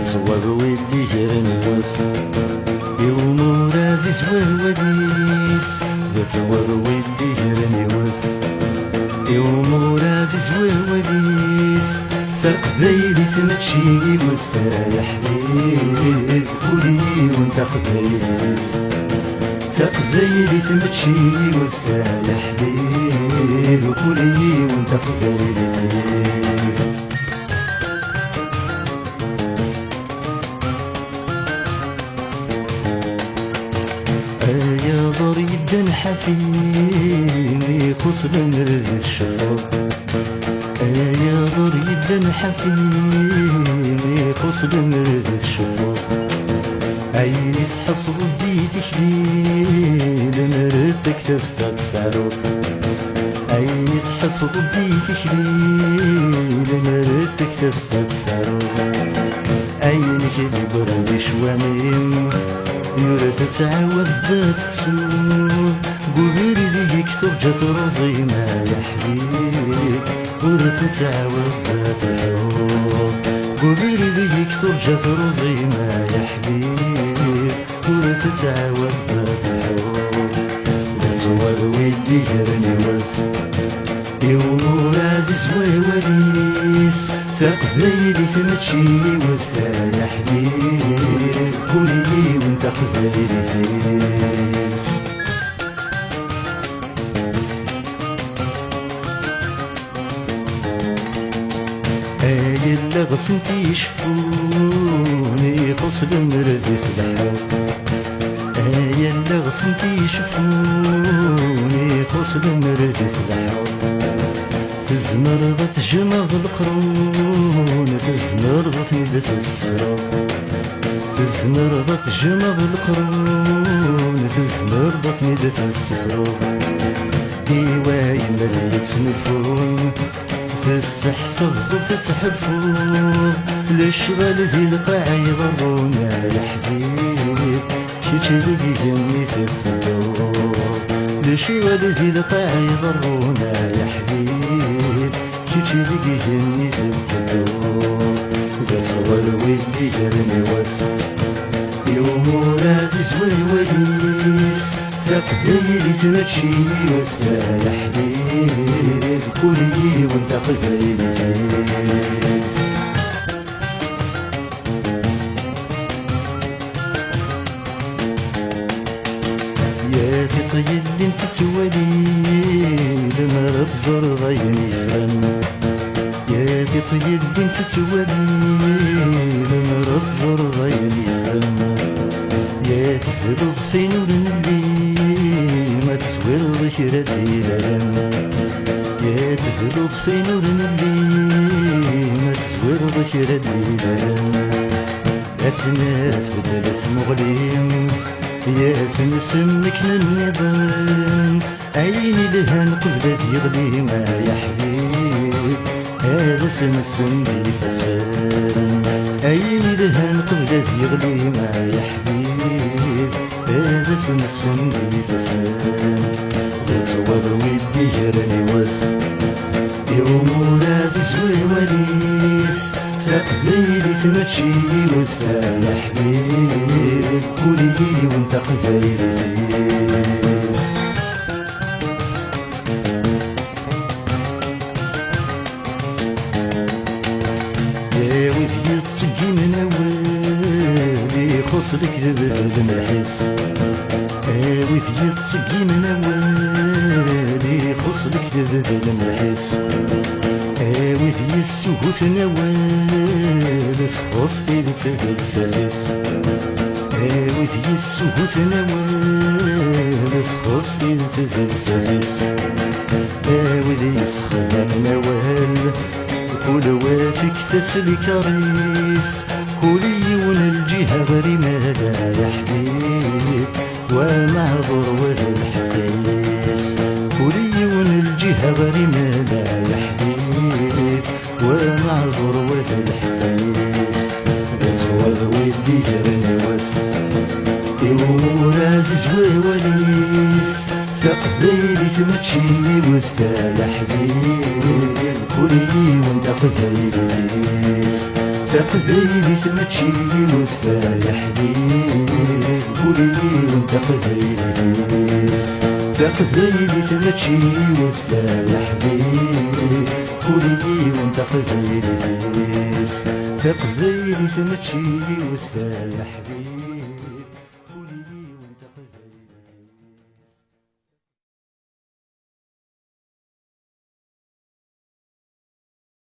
صواب ودي جاني وث يوم رازيس ووديس صواب ودي جاني وث يوم رازيس ووديس قبيلي تمشي وث يا حبيب قولي وانت قبيليس قبيلي تمشي وث يا حبيب قولي وانت قبيليس يا ضريد حفيني خصل مرد الشفاء يا ضريد حفيني خصل مرد الشفاء عيني تحفظ ديت شبيل مرد كتبت تستعرو عيني تحفظ ديت شبيل مرد كتبت تستعرو عيني كدي برندي شوامين يورث تعاود ذات تسوق قبير ذيك ترجى روزينا يا حبيب ورث تعاود ذات الحب قبير ذيك ترجى روزينا يا حبيب ورث تعاود ذات الحب ذات ودي جرني وث يوم رازيس ووليس تقبيلي تمشي وث يا حبيب قولي وانت قبيليس اللي غصنتي يشفوني خصل مردف الحب اللي غصنتي يشفوني خصل مردف الحب تزمر تجمض القرون تزمر ندت السراب تزمر تجمض القرون تزمر ندت السراب ايواي ملي تنفون تستحسب وتتحفون للشغل ذي القاع يضرونا يا حبيب كي تلقي ذني في الدور للشغل ذي القاع يضرونا يا حبيب كي تلقي ذني في الدور ذات ودي جرني وث يوم رازيس ووليس تقبيلي تمشي وث يا حبيب قولي وانت قبيليس يا ثقي اللي انت تولي لما تزر ضيني فرن يا ثقي اللي انت تولي لما تزر ضيني فرن يا تذرض في نور الليل ما تسوير ردي لرن يا تذرض في نور الليل ما تسوير ردي لرن أسمات بدلت مغليم يا تنسمك من نظام عيني لهان قبلت يغلي ما يا حبيب هذا سمسم بي فسان عيني لهان قبلت يغلي ما يا حبيب هذا سمسم بي فسان ذات ودي جرني وث يوم رازيس ووليس تقبيلي تمشي وث يا حبيب قولي وانت قبيليس يا وذي تسقي من اولي خصلك ذبذب الحس يا وذي تسقي من اولي خصلك ذبذب الحس وذي السهوت نوال في خصتي لتدلسس وذي السهوت نوال في خصتي لتدلسس وذي يسخدم نوال كل وافك تسلي كريس كل يون الجهة برمالا يا حبيب ومعذور وذا الحقيس كل هغري مالا يا حبيب ومعذور وذا الحديث اتوال ودي زرني وث يورا زوي وليس سقبيلي تمشي وثا يا حبيب كلي وانت قبيلي سقبيلي تمشي وثا يا حبيب كلي وانت قبيلي سقبيلي تمشي وثا يا حبيب كلي وانت قبيلي سقبيلي تمشي وثا يا حبيب